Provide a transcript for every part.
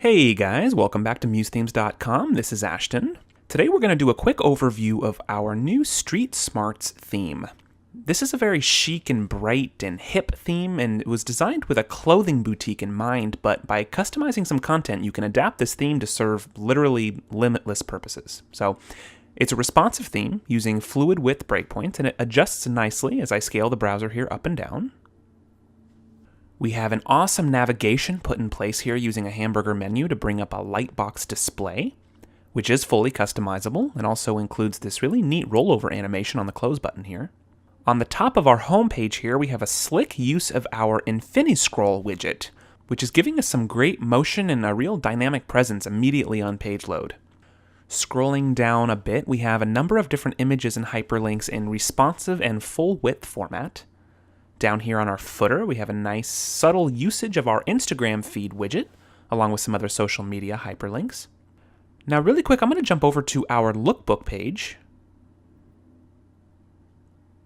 Hey guys, welcome back to MuseThemes.com. This is Ashton. Today we're going to do a quick overview of our new Street Smarts theme. This is a very chic and bright and hip theme, and it was designed with a clothing boutique in mind, but by customizing some content, you can adapt this theme to serve literally limitless purposes. So, it's a responsive theme using fluid width breakpoints, and it adjusts nicely as I scale the browser here up and down. We have an awesome navigation put in place here using a hamburger menu to bring up a lightbox display, which is fully customizable and also includes this really neat rollover animation on the close button here. On the top of our home page here, we have a slick use of our InfiniScroll widget, which is giving us some great motion and a real dynamic presence immediately on page load. Scrolling down a bit, we have a number of different images and hyperlinks in responsive and full width format. Down here on our footer, we have a nice subtle usage of our Instagram feed widget, along with some other social media hyperlinks. Now really quick, I'm going to jump over to our Lookbook page.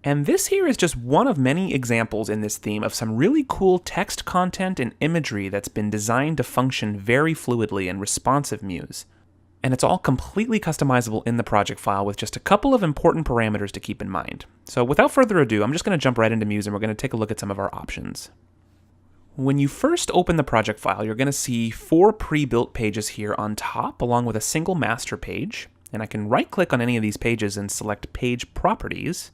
And this here is just one of many examples in this theme of some really cool text content and imagery that's been designed to function very fluidly in responsive Muse. And it's all completely customizable in the project file with just a couple of important parameters to keep in mind. So without further ado, I'm just going to jump right into Muse and we're going to take a look at some of our options. When you first open the project file, you're going to see 4 pre-built pages here on top, along with a single master page. And I can right-click on any of these pages and select Page Properties.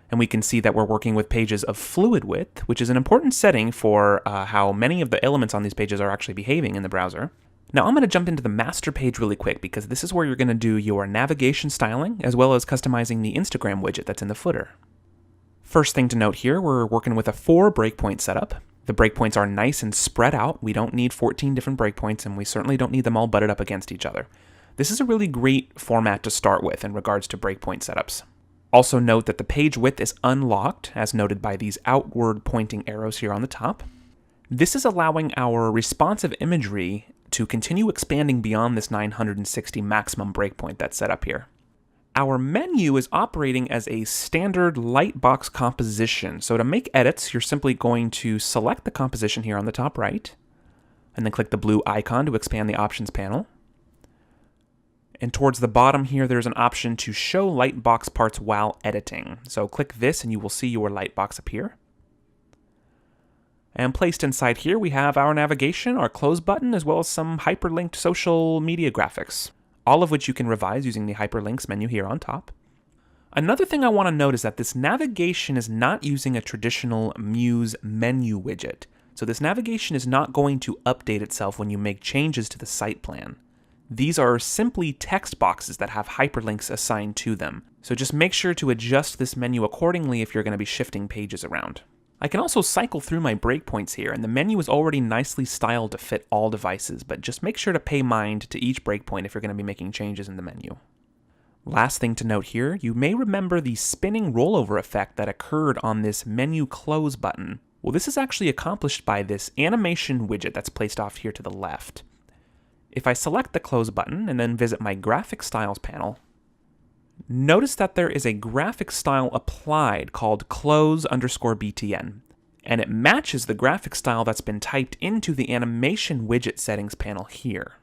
And we can see that we're working with pages of fluid width, which is an important setting for how many of the elements on these pages are actually behaving in the browser. Now I'm going to jump into the master page really quick because this is where you're going to do your navigation styling as well as customizing the Instagram widget that's in the footer. First thing to note here, we're working with a 4 breakpoint setup. The breakpoints are nice and spread out. We don't need 14 different breakpoints and we certainly don't need them all butted up against each other. This is a really great format to start with in regards to breakpoint setups. Also note that the page width is unlocked as noted by these outward pointing arrows here on the top. This is allowing our responsive imagery to continue expanding beyond this 960 maximum breakpoint that's set up here. Our menu is operating as a standard lightbox composition. So to make edits, you're simply going to select the composition here on the top right, and then click the blue icon to expand the options panel. And towards the bottom here, there's an option to show lightbox parts while editing. So click this and you will see your lightbox appear. And placed inside here, we have our navigation, our close button, as well as some hyperlinked social media graphics, all of which you can revise using the hyperlinks menu here on top. Another thing I want to note is that this navigation is not using a traditional Muse menu widget. So this navigation is not going to update itself when you make changes to the site plan. These are simply text boxes that have hyperlinks assigned to them. So just make sure to adjust this menu accordingly if you're going to be shifting pages around. I can also cycle through my breakpoints here, and the menu is already nicely styled to fit all devices, but just make sure to pay mind to each breakpoint if you're going to be making changes in the menu. Last thing to note here, you may remember the spinning rollover effect that occurred on this menu close button. Well, this is actually accomplished by this animation widget that's placed off here to the left. If I select the close button and then visit my graphic styles panel, notice that there is a graphic style applied called close_btn, and it matches the graphic style that's been typed into the animation widget settings panel here.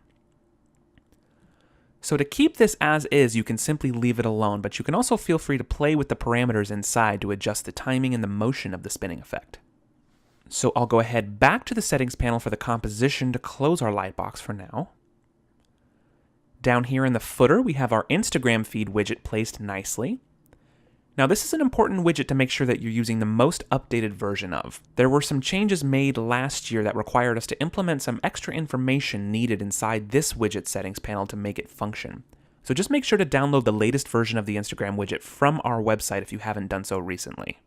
So to keep this as is, you can simply leave it alone, but you can also feel free to play with the parameters inside to adjust the timing and the motion of the spinning effect. So I'll go ahead back to the settings panel for the composition to close our lightbox for now. Down here in the footer, we have our Instagram feed widget placed nicely. Now this is an important widget to make sure that you're using the most updated version of. There were some changes made last year that required us to implement some extra information needed inside this widget settings panel to make it function. So just make sure to download the latest version of the Instagram widget from our website if you haven't done so recently.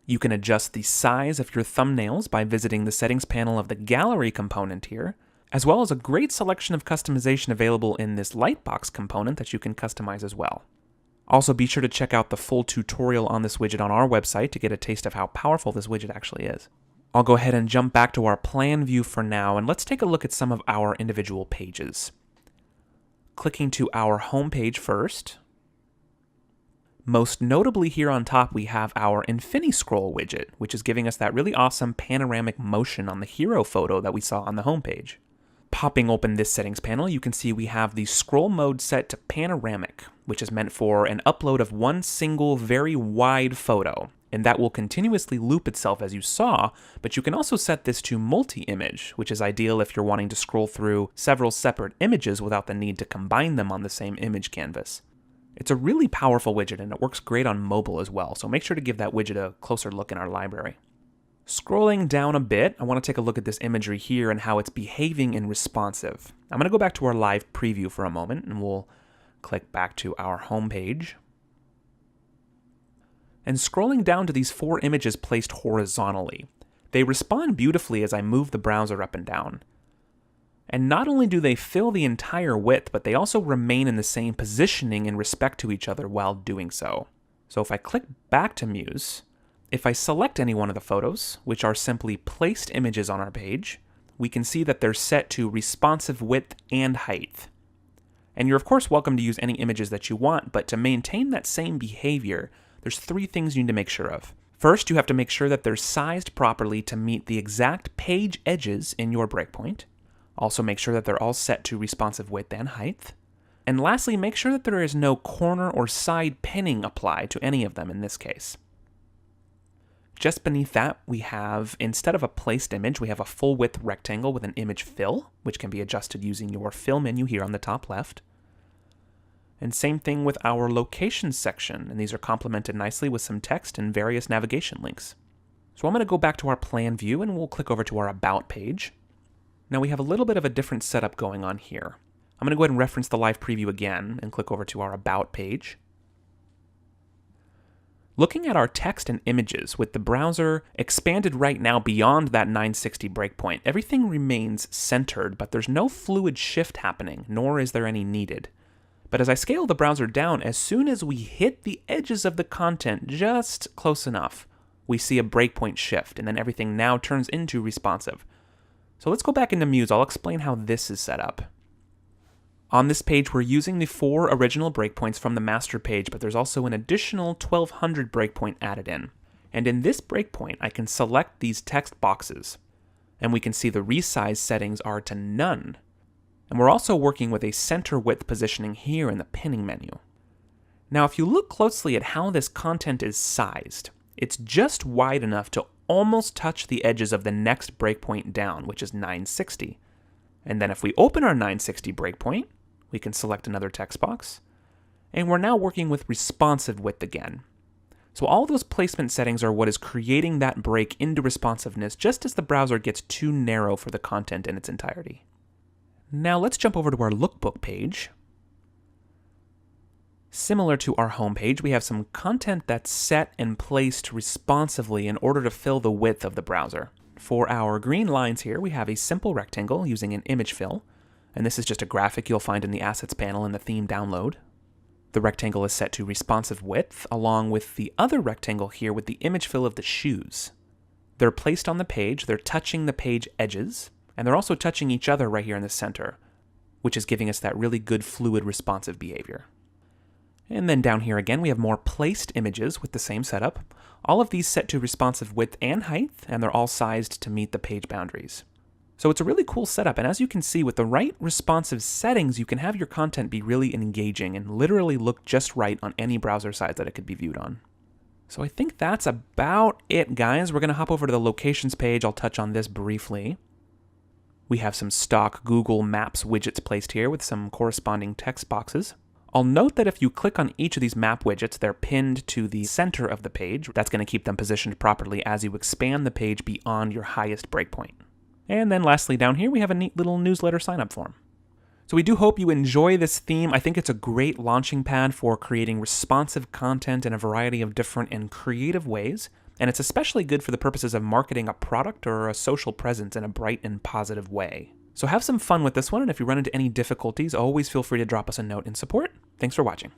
You can adjust the size of your thumbnails by visiting the settings panel of the gallery component here, as well as a great selection of customization available in this lightbox component that you can customize as well. Also be sure to check out the full tutorial on this widget on our website to get a taste of how powerful this widget actually is. I'll go ahead and jump back to our plan view for now, and let's take a look at some of our individual pages. Clicking to our home page first. Most notably here on top, we have our InfiniScroll widget, which is giving us that really awesome panoramic motion on the hero photo that we saw on the home page. Popping open this settings panel, you can see we have the scroll mode set to panoramic, which is meant for an upload of one single very wide photo, and that will continuously loop itself as you saw, but you can also set this to multi-image, which is ideal if you're wanting to scroll through several separate images without the need to combine them on the same image canvas. It's a really powerful widget, and it works great on mobile as well, so make sure to give that widget a closer look in our library. Scrolling down a bit, I want to take a look at this imagery here and how it's behaving in responsive. I'm going to go back to our live preview for a moment, and we'll click back to our home page. And scrolling down to these 4 images placed horizontally, they respond beautifully as I move the browser up and down. And not only do they fill the entire width, but they also remain in the same positioning in respect to each other while doing so. So if I click back to Muse, if I select any one of the photos, which are simply placed images on our page, we can see that they're set to responsive width and height. And you're of course welcome to use any images that you want, but to maintain that same behavior, there's 3 things you need to make sure of. First, you have to make sure that they're sized properly to meet the exact page edges in your breakpoint. Also make sure that they're all set to responsive width and height. And lastly, make sure that there is no corner or side pinning applied to any of them in this case. Just beneath that, we have, instead of a placed image, we have a full width rectangle with an image fill, which can be adjusted using your fill menu here on the top left. And same thing with our locations section, and these are complemented nicely with some text and various navigation links. So I'm going to go back to our plan view and we'll click over to our About page. Now we have a little bit of a different setup going on here. I'm going to go ahead and reference the live preview again and click over to our About page. Looking at our text and images, with the browser expanded right now beyond that 960 breakpoint, everything remains centered, but there's no fluid shift happening, nor is there any needed. But as I scale the browser down, as soon as we hit the edges of the content just close enough, we see a breakpoint shift, and then everything now turns into responsive. So let's go back into Muse. I'll explain how this is set up. On this page, we're using the 4 original breakpoints from the master page, but there's also an additional 1200 breakpoint added in. And in this breakpoint, I can select these text boxes, and we can see the resize settings are to none. And we're also working with a center width positioning here in the pinning menu. Now, if you look closely at how this content is sized, it's just wide enough to almost touch the edges of the next breakpoint down, which is 960. And then if we open our 960 breakpoint, we can select another text box, and we're now working with responsive width again. So all those placement settings are what is creating that break into responsiveness just as the browser gets too narrow for the content in its entirety. Now let's jump over to our Lookbook page. Similar to our home page, we have some content that's set and placed responsively in order to fill the width of the browser. For our green lines here, we have a simple rectangle using an image fill, and this is just a graphic you'll find in the Assets panel in the theme download. The rectangle is set to responsive width, along with the other rectangle here with the image fill of the shoes. They're placed on the page, they're touching the page edges, and they're also touching each other right here in the center, which is giving us that really good fluid responsive behavior. And then down here again, we have more placed images with the same setup. All of these set to responsive width and height, and they're all sized to meet the page boundaries. So it's a really cool setup, and as you can see, with the right responsive settings, you can have your content be really engaging and literally look just right on any browser site that it could be viewed on. So I think that's about it, guys. We're going to hop over to the locations page. I'll touch on this briefly. We have some stock Google Maps widgets placed here with some corresponding text boxes. I'll note that if you click on each of these map widgets, they're pinned to the center of the page. That's going to keep them positioned properly as you expand the page beyond your highest breakpoint. And then lastly, down here, we have a neat little newsletter sign-up form. So we do hope you enjoy this theme. I think it's a great launching pad for creating responsive content in a variety of different and creative ways. And it's especially good for the purposes of marketing a product or a social presence in a bright and positive way. So have some fun with this one, and if you run into any difficulties, always feel free to drop us a note in support. Thanks for watching.